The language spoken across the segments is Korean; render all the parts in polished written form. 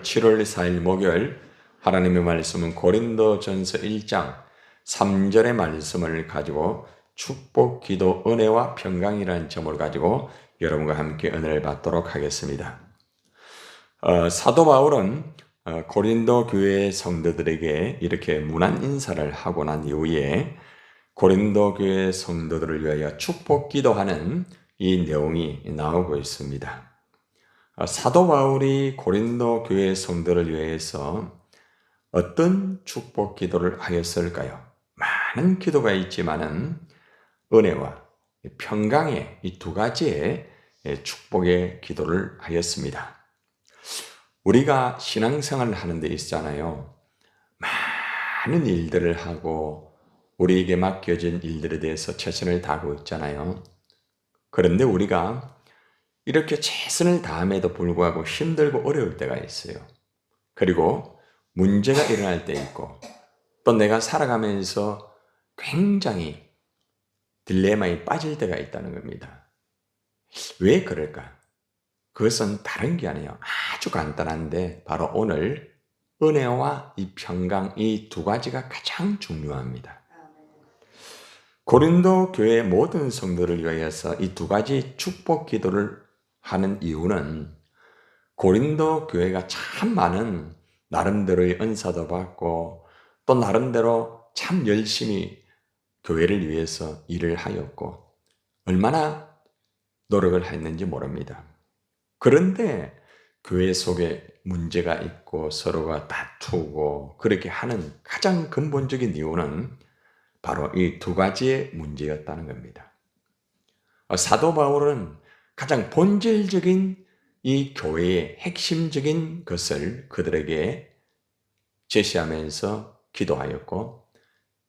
7월 4일 목요일 하나님의 말씀은 고린도전서 1장 3절의 말씀을 가지고 축복, 기도, 은혜와 평강이라는 점을 가지고 여러분과 함께 은혜를 받도록 하겠습니다. 사도 바울은 고린도 교회 성도들에게 이렇게 문안 인사를 하고 난 이후에 고린도 교회 성도들을 위하여 축복 기도하는 이 내용이 나오고 있습니다. 사도 바울이 고린도 교회 성도를 위해서 어떤 축복 기도를 하였을까요? 많은 기도가 있지만은 은혜와 평강의 이 두 가지의 축복의 기도를 하였습니다. 우리가 신앙생활을 하는 데 있잖아요. 많은 일들을 하고 우리에게 맡겨진 일들에 대해서 최선을 다하고 있잖아요. 그런데 우리가 이렇게 최선을 다함에도 불구하고 힘들고 어려울 때가 있어요. 그리고 문제가 일어날 때 있고 또 내가 살아가면서 굉장히 딜레마에 빠질 때가 있다는 겁니다. 왜 그럴까? 그것은 다른 게 아니에요. 아주 간단한데 바로 오늘 은혜와 이 평강 이 두 가지가 가장 중요합니다. 고린도 교회 모든 성도를 위하여서 이 두 가지 축복 기도를 하는 이유는 고린도 교회가 참 많은 나름대로의 은사도 받고 또 나름대로 참 열심히 교회를 위해서 일을 하였고 얼마나 노력을 했는지 모릅니다. 그런데 교회 속에 문제가 있고 서로가 다투고 그렇게 하는 가장 근본적인 이유는 바로 이 두 가지의 문제였다는 겁니다. 사도 바울은 가장 본질적인 이 교회의 핵심적인 것을 그들에게 제시하면서 기도하였고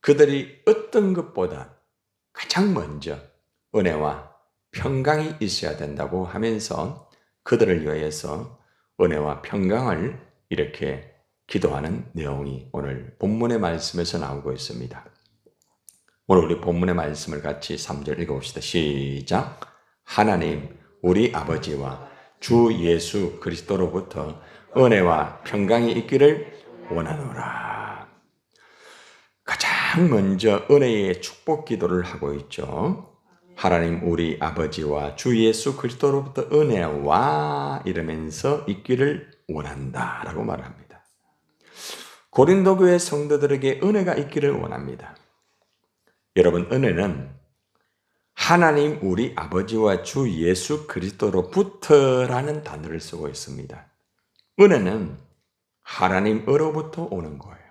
그들이 어떤 것보다 가장 먼저 은혜와 평강이 있어야 된다고 하면서 그들을 위해서 은혜와 평강을 이렇게 기도하는 내용이 오늘 본문의 말씀에서 나오고 있습니다. 오늘 우리 본문의 말씀을 같이 3절 읽어봅시다. 시작. 하나님 우리 아버지와 주 예수 그리스도로부터 은혜와 평강이 있기를 원하노라. 가장 먼저 은혜의 축복 기도를 하고 있죠. 하나님 우리 아버지와 주 예수 그리스도로부터 은혜와 이러면서 있기를 원한다 라고 말합니다. 고린도 교회 성도들에게 은혜가 있기를 원합니다. 여러분, 은혜는 하나님 우리 아버지와 주 예수 그리스도로부터라는 단어를 쓰고 있습니다. 은혜는 하나님으로부터 오는 거예요.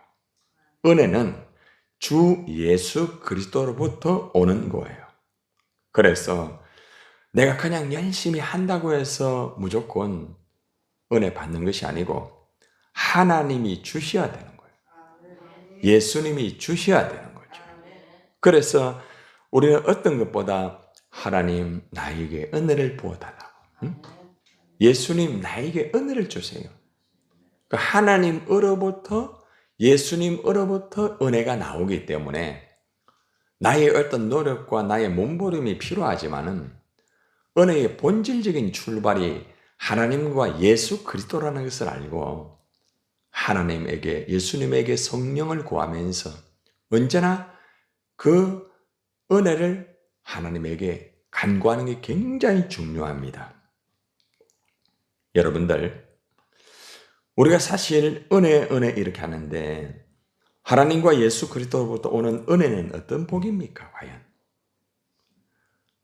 은혜는 주 예수 그리스도로부터 오는 거예요. 그래서 내가 그냥 열심히 한다고 해서 무조건 은혜 받는 것이 아니고 하나님이 주셔야 되는 거예요. 예수님이 주셔야 되는 거죠. 그래서 우리는 어떤 것보다 하나님 나에게 은혜를 부어달라고. 응? 예수님 나에게 은혜를 주세요. 하나님으로부터 예수님으로부터 은혜가 나오기 때문에 나의 어떤 노력과 나의 몸부림이 필요하지만은 은혜의 본질적인 출발이 하나님과 예수 그리스도라는 것을 알고 하나님에게 예수님에게 성령을 구하면서 언제나 그 은혜를 하나님에게 간구하는 게 굉장히 중요합니다. 여러분들, 우리가 사실 은혜 이렇게 하는데 하나님과 예수 그리스도로부터 오는 은혜는 어떤 복입니까? 과연?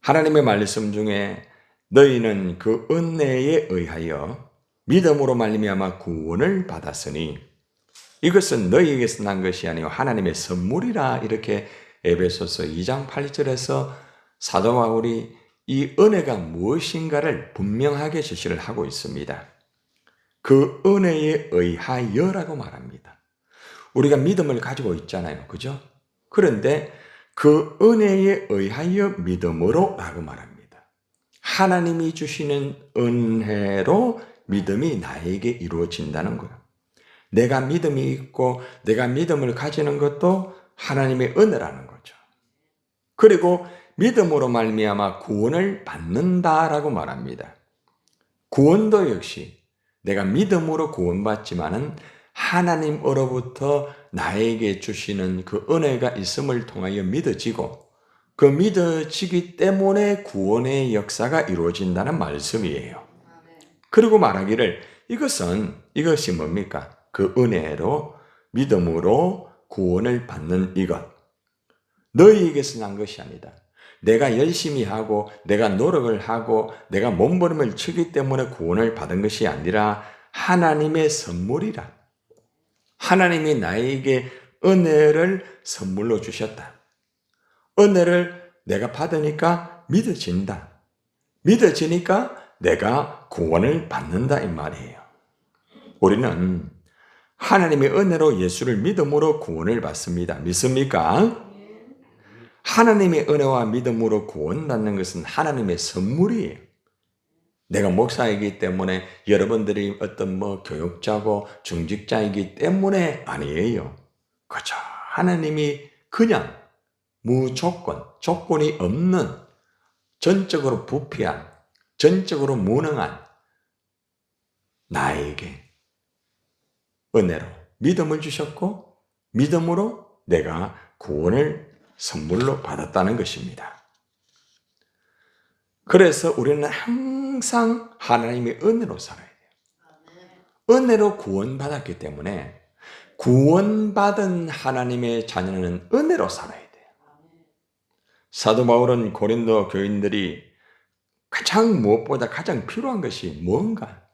하나님의 말씀 중에 너희는 그 은혜에 의하여 믿음으로 말미암아 구원을 받았으니 이것은 너희에게서 난 것이 아니요 하나님의 선물이라 이렇게 에베소서 2장 8절에서 사도 바울이 이 은혜가 무엇인가를 분명하게 제시를 하고 있습니다. 그 은혜에 의하여라고 말합니다. 우리가 믿음을 가지고 있잖아요. 그죠? 그런데 그 은혜에 의하여 믿음으로 라고 말합니다. 하나님이 주시는 은혜로 믿음이 나에게 이루어진다는 거예요. 내가 믿음이 있고 내가 믿음을 가지는 것도 하나님의 은혜라는 거죠. 그리고 믿음으로 말미암아 구원을 받는다라고 말합니다. 구원도 역시 내가 믿음으로 구원받지만은 하나님으로부터 나에게 주시는 그 은혜가 있음을 통하여 믿어지고 그 믿어지기 때문에 구원의 역사가 이루어진다는 말씀이에요. 그리고 말하기를 이것이 뭡니까? 그 은혜로 믿음으로 구원을 받는 이것. 너희에게서 난 것이 아니다. 내가 열심히 하고 내가 노력을 하고 내가 몸부림을 치기 때문에 구원을 받은 것이 아니라 하나님의 선물이라. 하나님이 나에게 은혜를 선물로 주셨다. 은혜를 내가 받으니까 믿어진다. 믿어지니까 내가 구원을 받는다 이 말이에요. 우리는 하나님의 은혜로 예수를 믿음으로 구원을 받습니다. 믿습니까? 하나님의 은혜와 믿음으로 구원받는 것은 하나님의 선물이에요. 내가 목사이기 때문에 여러분들이 어떤 교육자고 중직자이기 때문에 아니에요. 그저 하나님이 그냥 무조건, 조건이 없는 전적으로 부패한, 전적으로 무능한 나에게 은혜로 믿음을 주셨고 믿음으로 내가 구원을 선물로 받았다는 것입니다. 그래서 우리는 항상 하나님의 은혜로 살아야 돼요. 은혜로 구원받았기 때문에 구원받은 하나님의 자녀는 은혜로 살아야 돼요. 사도 바울은 고린도 교인들이 무엇보다 가장 필요한 것이 뭔가?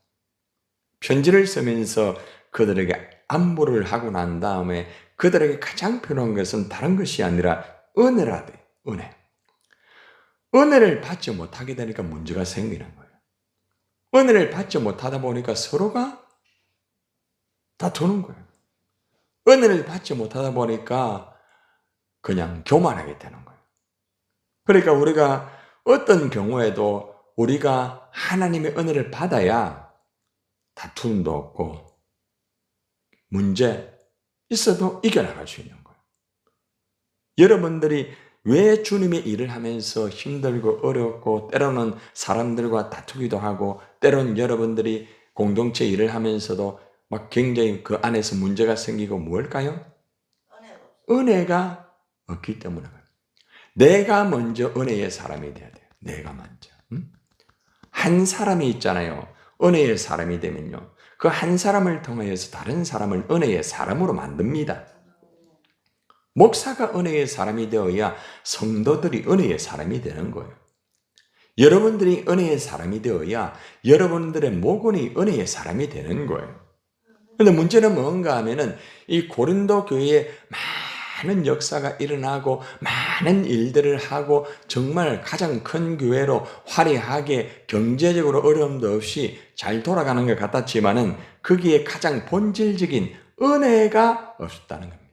편지를 쓰면서 그들에게 안부를 하고 난 다음에 그들에게 가장 필요한 것은 다른 것이 아니라 은혜라 돼. 은혜. 은혜를 받지 못하게 되니까 문제가 생기는 거예요. 은혜를 받지 못하다 보니까 서로가 다투는 거예요. 은혜를 받지 못하다 보니까 그냥 교만하게 되는 거예요. 그러니까 우리가 어떤 경우에도 우리가 하나님의 은혜를 받아야 다툼도 없고 문제 있어도 이겨나갈 수 있는 거예요. 여러분들이 왜 주님의 일을 하면서 힘들고 어렵고 때로는 사람들과 다투기도 하고 때로는 여러분들이 공동체 일을 하면서도 막 굉장히 그 안에서 문제가 생기고 뭘까요? 은혜가 없기 때문에 그래요. 내가 먼저 은혜의 사람이 돼야 돼요. 내가 먼저. 한 사람이 있잖아요. 은혜의 사람이 되면요. 그 한 사람을 통해서 다른 사람을 은혜의 사람으로 만듭니다. 목사가 은혜의 사람이 되어야 성도들이 은혜의 사람이 되는 거예요. 여러분들이 은혜의 사람이 되어야 여러분들의 목원이 은혜의 사람이 되는 거예요. 그런데 문제는 뭔가 하면은 이 고린도 교회에 많은 역사가 일어나고 많은 일들을 하고 정말 가장 큰 교회로 화려하게 경제적으로 어려움도 없이 잘 돌아가는 것 같았지만은 거기에 가장 본질적인 은혜가 없었다는 겁니다.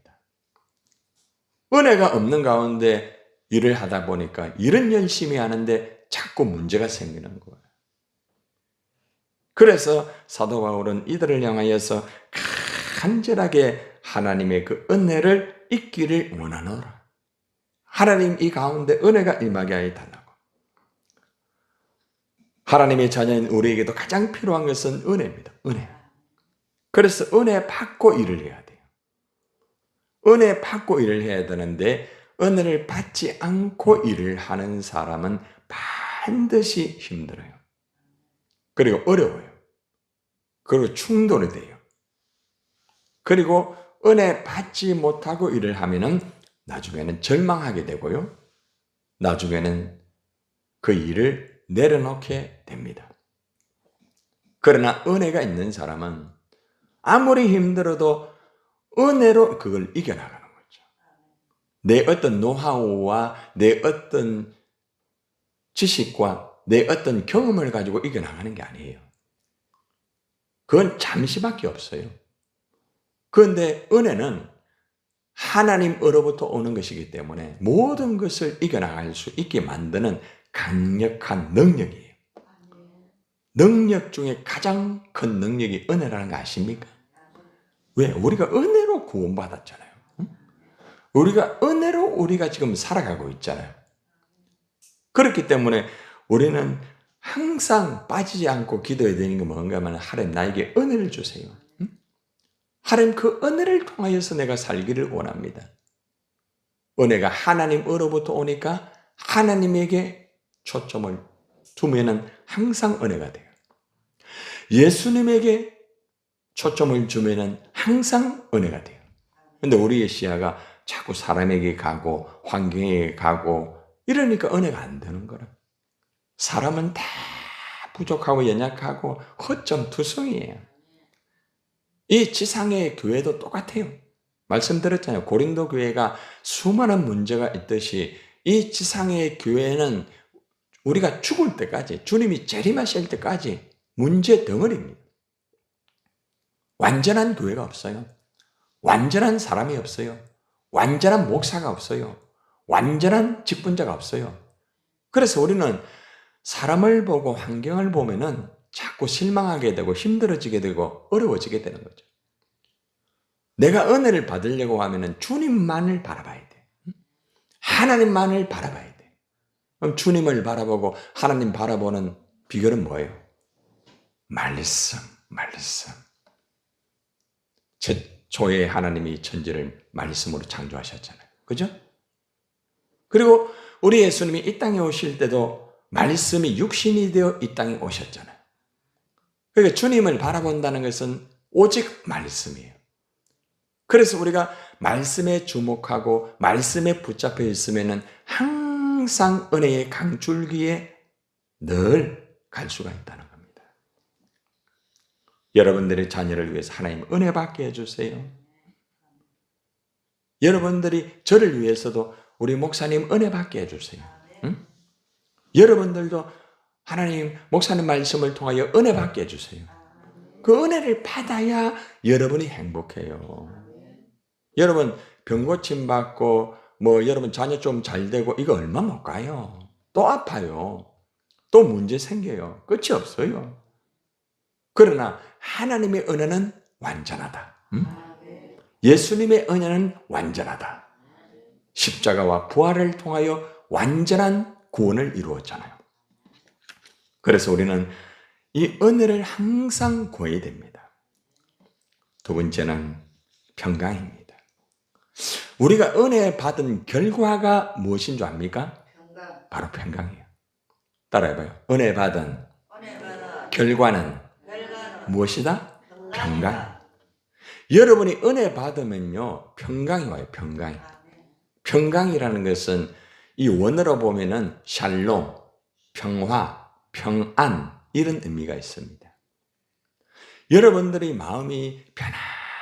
은혜가 없는 가운데 일을 하다 보니까 일은 열심히 하는데 자꾸 문제가 생기는 거예요. 그래서 사도 바울은 이들을 향하여서 간절하게 하나님의 그 은혜를 잊기를 원하노라. 하나님 이 가운데 은혜가 임하게 하여 달라고. 하나님의 자녀인 우리에게도 가장 필요한 것은 은혜입니다. 은혜. 그래서 은혜 받고 일을 해야 돼요. 은혜 받고 일을 해야 되는데 은혜를 받지 않고 일을 하는 사람은 반드시 힘들어요. 그리고 어려워요. 그리고 충돌이 돼요. 그리고 은혜 받지 못하고 일을 하면은 나중에는 절망하게 되고요. 나중에는 그 일을 내려놓게 됩니다. 그러나 은혜가 있는 사람은 아무리 힘들어도 은혜로 그걸 이겨나가는 거죠. 내 어떤 노하우와 내 어떤 지식과 내 어떤 경험을 가지고 이겨나가는 게 아니에요. 그건 잠시밖에 없어요. 그런데 은혜는 하나님으로부터 오는 것이기 때문에 모든 것을 이겨나갈 수 있게 만드는 강력한 능력이에요. 능력 중에 가장 큰 능력이 은혜라는 거 아십니까? 왜? 우리가 은혜로 구원받았잖아요. 우리가 은혜로 우리가 지금 살아가고 있잖아요. 그렇기 때문에 우리는 항상 빠지지 않고 기도해야 되는 게 뭔가 하면 하나님 나에게 은혜를 주세요. 하나님 그 은혜를 통하여서 내가 살기를 원합니다. 은혜가 하나님으로부터 오니까 하나님에게 초점을 두면은 항상 은혜가 돼요. 예수님에게 초점을 주면은 항상 은혜가 돼요. 근데 우리의 시야가 자꾸 사람에게 가고 환경에게 가고 이러니까 은혜가 안 되는 거라. 사람은 다 부족하고 연약하고 허점투성이에요. 이 지상의 교회도 똑같아요. 말씀드렸잖아요. 고린도 교회가 수많은 문제가 있듯이 이 지상의 교회는 우리가 죽을 때까지, 주님이 재림하실 때까지 문제 덩어리입니다. 완전한 교회가 없어요. 완전한 사람이 없어요. 완전한 목사가 없어요. 완전한 직분자가 없어요. 그래서 우리는 사람을 보고 환경을 보면은 자꾸 실망하게 되고 힘들어지게 되고 어려워지게 되는 거죠. 내가 은혜를 받으려고 하면은 주님만을 바라봐야 돼. 하나님만을 바라봐야 돼. 그럼 주님을 바라보고 하나님 바라보는 비결은 뭐예요? 말씀. 최초의 하나님이 천지를 말씀으로 창조하셨잖아요. 그죠? 그리고 우리 예수님이 이 땅에 오실 때도 말씀이 육신이 되어 이 땅에 오셨잖아요. 그러니까 주님을 바라본다는 것은 오직 말씀이에요. 그래서 우리가 말씀에 주목하고 말씀에 붙잡혀 있으면 항상 은혜의 강줄기에 늘 갈 수가 있다는 겁니다. 여러분들의 자녀를 위해서 하나님 은혜 받게 해주세요. 여러분들이 저를 위해서도 우리 목사님 은혜 받게 해주세요. 응? 여러분들도 하나님 목사님 말씀을 통하여 은혜 받게 해주세요. 그 은혜를 받아야 여러분이 행복해요. 여러분 병 고침 받고 여러분 자녀 좀 잘 되고 이거 얼마 못 가요. 또 아파요. 또 문제 생겨요. 끝이 없어요. 그러나 하나님의 은혜는 완전하다. 예수님의 은혜는 완전하다. 십자가와 부활을 통하여 완전한 구원을 이루었잖아요. 그래서 우리는 이 은혜를 항상 구해야 됩니다. 두 번째는 평강입니다. 우리가 은혜 받은 결과가 무엇인 줄 압니까? 바로 평강이에요. 따라해봐요. 은혜 받은 결과는 무엇이다? 평강. 여러분이 은혜 받으면요, 평강이 와요, 평강이. 평강이라는 것은 이 원어로 보면은 샬롬, 평화, 평안 이런 의미가 있습니다. 여러분들이 마음이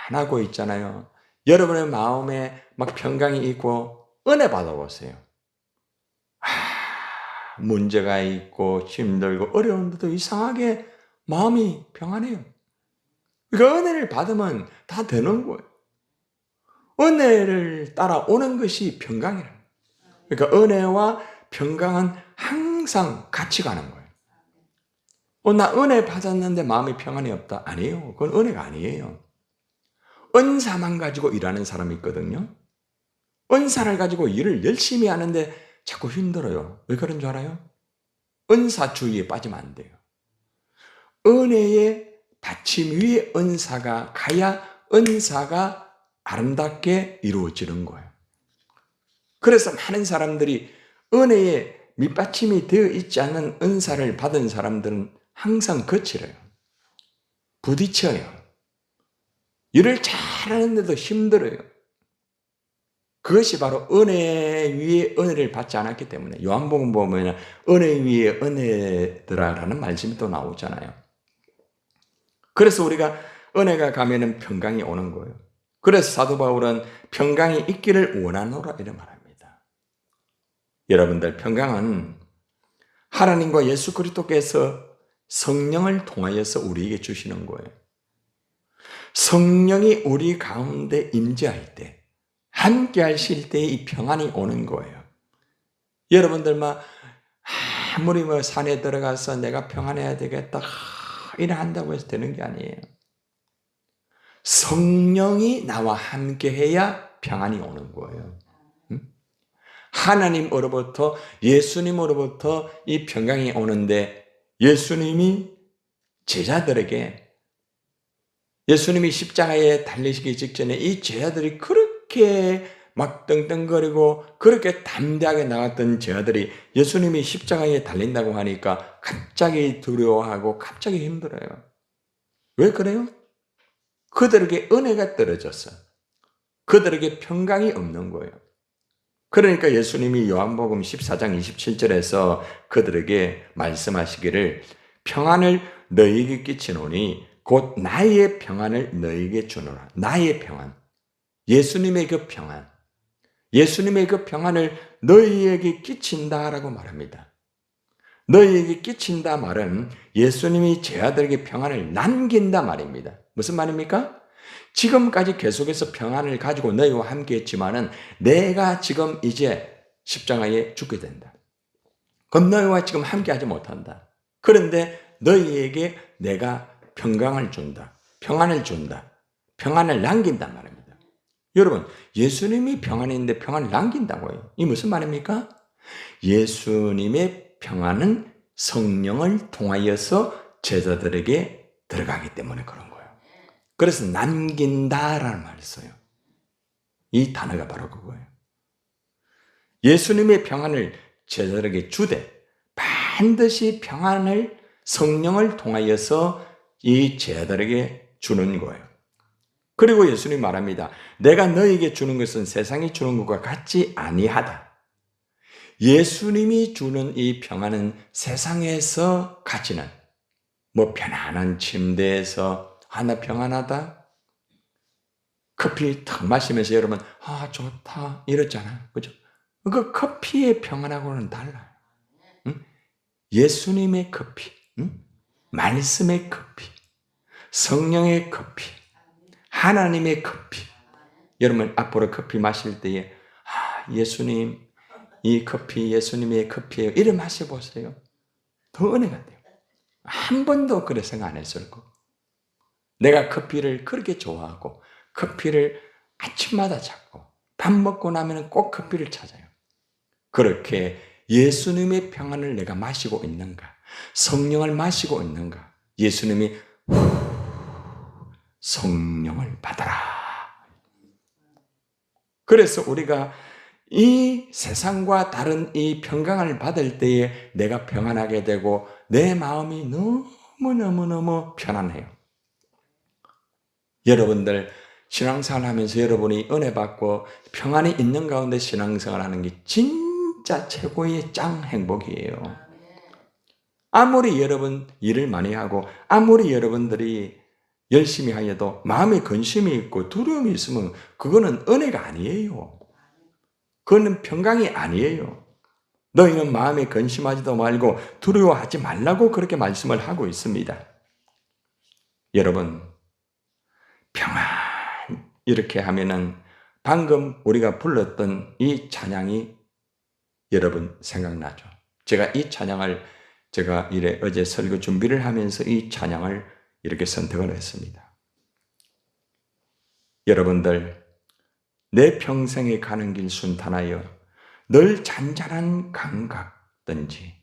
편안하고 있잖아요. 여러분의 마음에 막 평강이 있고 은혜 받아보세요. 문제가 있고 힘들고 어려운데도 이상하게 마음이 평안해요. 그러니까 은혜를 받으면 다 되는 거예요. 은혜를 따라오는 것이 평강이라는 거예요. 그러니까 은혜와 평강은 항상 같이 가는 거예요. 나 은혜 받았는데 마음이 평안이 없다. 아니에요. 그건 은혜가 아니에요. 은사만 가지고 일하는 사람이 있거든요. 은사를 가지고 일을 열심히 하는데 자꾸 힘들어요. 왜 그런 줄 알아요? 은사주의에 빠지면 안 돼요. 은혜의 받침 위에 은사가 가야 은사가 아름답게 이루어지는 거예요. 그래서 많은 사람들이 은혜에 밑받침이 되어 있지 않은 은사를 받은 사람들은 항상 거칠어요. 부딪혀요. 일을 잘하는데도 힘들어요. 그것이 바로 은혜 위에 은혜를 받지 않았기 때문에 요한복음 보면 은혜 위에 은혜더라라는 말씀이 또 나오잖아요. 그래서 우리가 은혜가 가면은 평강이 오는 거예요. 그래서 사도 바울은 평강이 있기를 원하노라 이렇게 말합니다. 여러분들 평강은 하나님과 예수 그리스도께서 성령을 통하여서 우리에게 주시는 거예요. 성령이 우리 가운데 임재할 때 함께 하실 때 이 평안이 오는 거예요. 여러분들 아무리 산에 들어가서 내가 평안해야 되겠다 이래 한다고 해서 되는 게 아니에요. 성령이 나와 함께 해야 평안이 오는 거예요. 하나님으로부터 예수님으로부터 이 평강이 오는데 예수님이 제자들에게 예수님이 십자가에 달리시기 직전에 이 제자들이 그렇게 막 떵떵거리고 그렇게 담대하게 나갔던 제자들이 예수님이 십자가에 달린다고 하니까 갑자기 두려워하고 갑자기 힘들어요. 왜 그래요? 그들에게 은혜가 떨어졌어. 그들에게 평강이 없는 거예요. 그러니까 예수님이 요한복음 14장 27절에서 그들에게 말씀하시기를 평안을 너희에게 끼치노니 곧 나의 평안을 너희에게 주노라. 나의 평안. 예수님의 그 평안. 예수님의 그 평안을 너희에게 끼친다라고 말합니다. 너희에게 끼친다 말은 예수님이 제자들에게 평안을 남긴다 말입니다. 무슨 말입니까? 지금까지 계속해서 평안을 가지고 너희와 함께 했지만은 내가 지금 이제 십자가에 죽게 된다. 그럼 너희와 지금 함께 하지 못한다. 그런데 너희에게 내가 평강을 준다. 평안을 준다. 평안을 남긴단 말입니다. 여러분, 예수님이 평안인데 평안을 남긴다고요. 이 무슨 말입니까? 예수님의 평안은 성령을 통하여서 제자들에게 들어가기 때문에 그런 거예요. 그래서 남긴다라는 말을 써요. 이 단어가 바로 그거예요. 예수님의 평안을 제자들에게 주되 반드시 평안을 성령을 통하여서 이 제자들에게 주는 거예요. 그리고 예수님이 말합니다. 내가 너에게 주는 것은 세상이 주는 것과 같지 아니하다. 예수님이 주는 이 평안은 세상에서 가지는 뭐 편안한 침대에서 나 평안하다. 커피 탁 마시면서 여러분 좋다 이랬잖아요. 그죠? 그 커피의 평안하고는 달라요. 응? 예수님의 커피, 응? 말씀의 커피, 성령의 커피, 하나님의 커피. 여러분 앞으로 커피 마실 때에 예수님 이 커피 예수님의 커피예요. 이래 마셔보세요. 더 은혜가 돼요. 한 번도 그래 생각 안 했을 거. 내가 커피를 그렇게 좋아하고 커피를 아침마다 찾고 밥 먹고 나면 꼭 커피를 찾아요. 그렇게 예수님의 평안을 내가 마시고 있는가? 성령을 마시고 있는가? 예수님이 성령을 받아라. 그래서 우리가 이 세상과 다른 이 평강을 받을 때에 내가 평안하게 되고 내 마음이 너무너무너무 편안해요. 여러분들 신앙생활 하면서 여러분이 은혜 받고 평안이 있는 가운데 신앙생활 하는 게 진짜 최고의 짱 행복이에요. 아무리 여러분 일을 많이 하고 아무리 여러분들이 열심히 하여도 마음에 근심이 있고 두려움이 있으면 그거는 은혜가 아니에요. 그거는 평강이 아니에요. 너희는 마음에 근심하지도 말고 두려워하지 말라고 그렇게 말씀을 하고 있습니다. 여러분, 평안 이렇게 하면은 방금 우리가 불렀던 이 찬양이 여러분 생각나죠? 제가 이 찬양을 제가 어제 설교 준비를 하면서 이 찬양을 이렇게 선택을 했습니다. 여러분들 내 평생에 가는 길 순탄하여 늘 잔잔한 강 같든지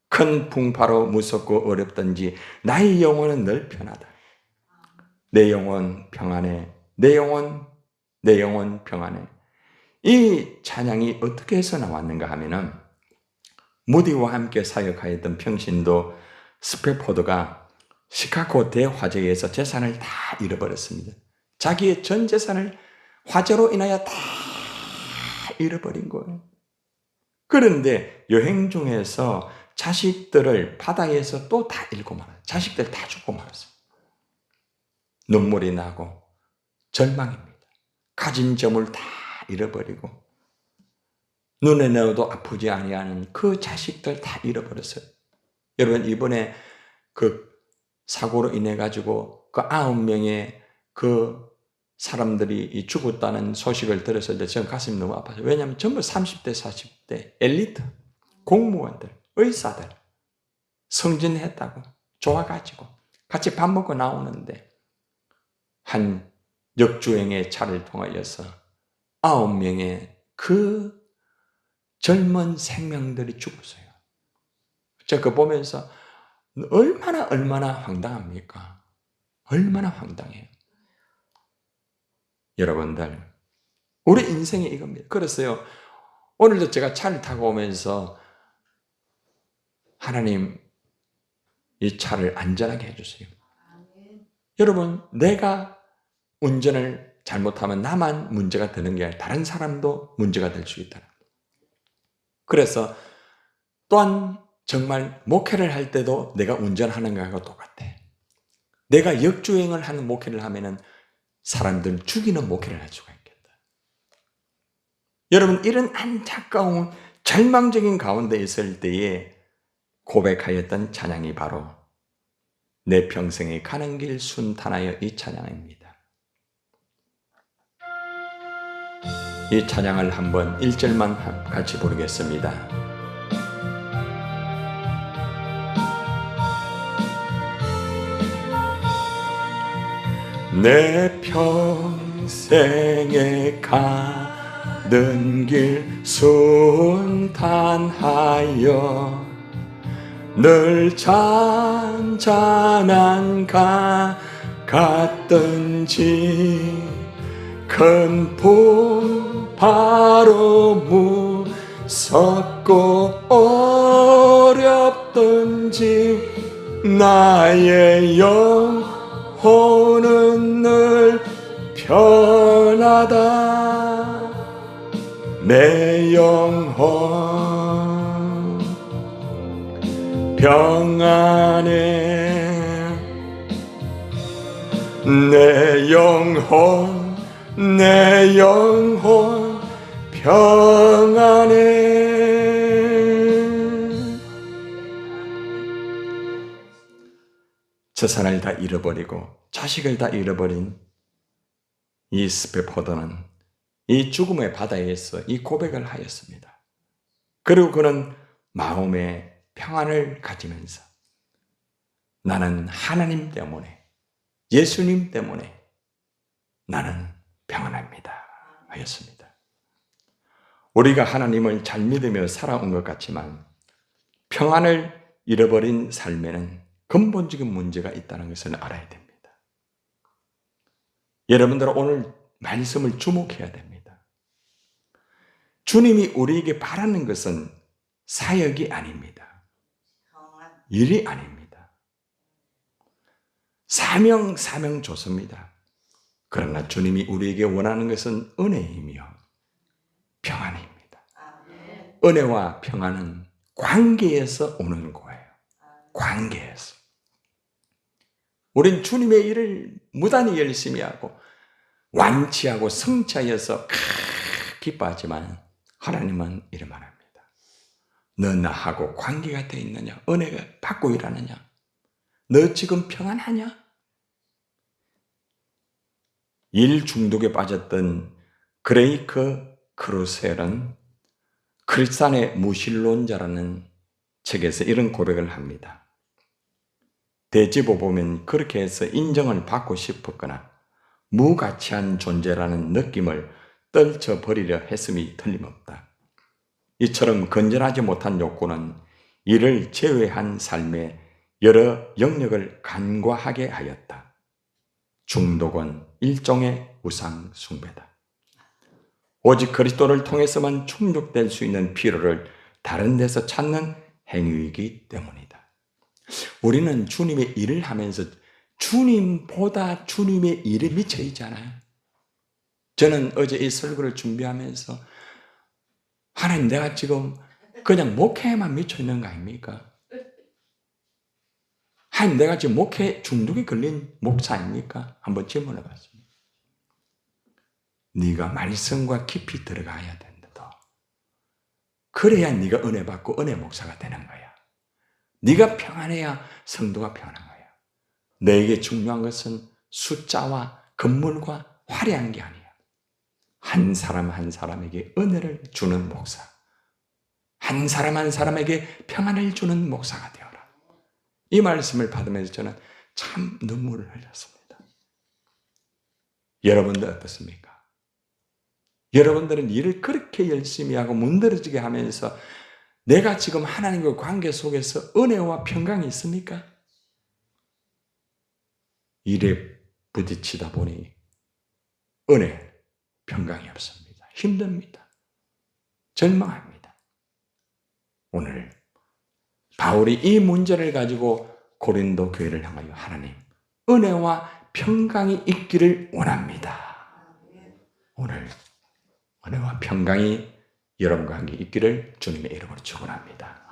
큰 풍파로 무섭고 어렵든지 나의 영혼은 늘 편하다. 내 영혼 평안해. 내 영혼 평안해. 이 찬양이 어떻게 해서 나왔는가 하면은 무디와 함께 사역하였던 평신도 스페포드가 시카고 대화재에서 재산을 다 잃어버렸습니다. 자기의 전 재산을 화재로 인하여 다 잃어버린 거예요. 그런데 여행 중에서 자식들을 바다에서 또 다 잃고 말았어요. 자식들 다 죽고 말았어요. 눈물이 나고 절망입니다. 가진 점을 다 잃어버리고 눈에 넣어도 아프지 아니하는 그 자식들 다 잃어버렸어요. 여러분 이번에 그 사고로 인해 가지고 그 9명의 그 사람들이 죽었다는 소식을 들었을 때 저는 가슴이 너무 아파요. 왜냐하면 전부 30대, 40대 엘리트, 공무원들, 의사들 성진했다고 좋아가지고 같이 밥 먹고 나오는데 한 역주행의 차를 통하여서 9명의 그 젊은 생명들이 죽었어요. 제가 그거 보면서 얼마나 황당합니까? 얼마나 황당해요. 여러분들, 우리 인생이 이겁니다. 그랬어요. 오늘도 제가 차를 타고 오면서 하나님, 이 차를 안전하게 해주세요. 여러분, 내가 운전을 잘못하면 나만 문제가 되는 게 아니라 다른 사람도 문제가 될 수 있다. 그래서 또한 정말 목회를 할 때도 내가 운전하는 거하고 똑같아. 내가 역주행을 하는 목회를 하면은 사람들 죽이는 목회를 할 수가 있겠다. 여러분, 이런 안타까운 절망적인 가운데 있을 때에 고백하였던 찬양이 바로 내 평생에 가는 길 순탄하여 이 찬양입니다. 이 찬양을 한번 1절만 같이 부르겠습니다. 내 평생에 가는 길 순탄하여 늘 잔잔한 강 같든지 큰 봄 바로 무섭고 어렵든지 나의 영혼은 늘 편하다. 내 영혼 평안해. 내 영혼 평안해. 재산을 다 잃어버리고 자식을 다 잃어버린 이 스페포더는 이 죽음의 바다에서 이 고백을 하였습니다. 그리고 그는 마음의 평안을 가지면서 나는 하나님 때문에, 예수님 때문에 나는 평안합니다 하였습니다. 우리가 하나님을 잘 믿으며 살아온 것 같지만 평안을 잃어버린 삶에는 근본적인 문제가 있다는 것을 알아야 됩니다. 여러분들은 오늘 말씀을 주목해야 됩니다. 주님이 우리에게 바라는 것은 사역이 아닙니다. 일이 아닙니다. 사명 좋습니다. 그러나 주님이 우리에게 원하는 것은 은혜이며 평안입니다. 은혜와 평안은 관계에서 오는 거예요. 관계에서. 우린 주님의 일을 무단히 열심히 하고 완치하고 성취하여서 기뻐하지만 하나님은 이래 말합니다. 너 나하고 관계가 돼 있느냐? 은혜가 받고 일하느냐? 너 지금 평안하냐? 일 중독에 빠졌던 그레이크 크루셀은 크리스찬의 무신론자라는 책에서 이런 고백을 합니다. 대집어 보면 그렇게 해서 인정을 받고 싶었거나 무가치한 존재라는 느낌을 떨쳐버리려 했음이 틀림없다. 이처럼 건전하지 못한 욕구는 이를 제외한 삶의 여러 영역을 간과하게 하였다. 중독은 일종의 우상 숭배다. 오직 그리스도를 통해서만 충족될 수 있는 필요를 다른 데서 찾는 행위이기 때문이다. 우리는 주님의 일을 하면서 주님보다 주님의 일에 미쳐 있잖아요. 저는 어제 이 설교를 준비하면서 하나님, 내가 지금 그냥 목회에만 미쳐 있는 거 아닙니까? 하나님, 내가 지금 목회 중독에 걸린 목사입니까? 한번 질문해 봤습니다. 네가 말씀과 깊이 들어가야 된다. 그래야 네가 은혜 받고 은혜 목사가 되는 거야. 네가 평안해야 성도가 평안한 거야. 너에게 중요한 것은 숫자와 건물과 화려한 게 아니야. 한 사람 한 사람에게 은혜를 주는 목사, 한 사람 한 사람에게 평안을 주는 목사가 되어라. 이 말씀을 받으면서 저는 참 눈물을 흘렸습니다. 여러분들 어떻습니까? 여러분들은 일을 그렇게 열심히 하고 문드러지게 하면서 내가 지금 하나님과 관계 속에서 은혜와 평강이 있습니까? 일에 부딪히다 보니 은혜, 평강이 없습니다. 힘듭니다. 절망합니다. 오늘 바울이 이 문제를 가지고 고린도 교회를 향하여 하나님, 은혜와 평강이 있기를 원합니다. 오늘 은혜와 평강이 여러분과 함께 있기를 주님의 이름으로 축원합니다.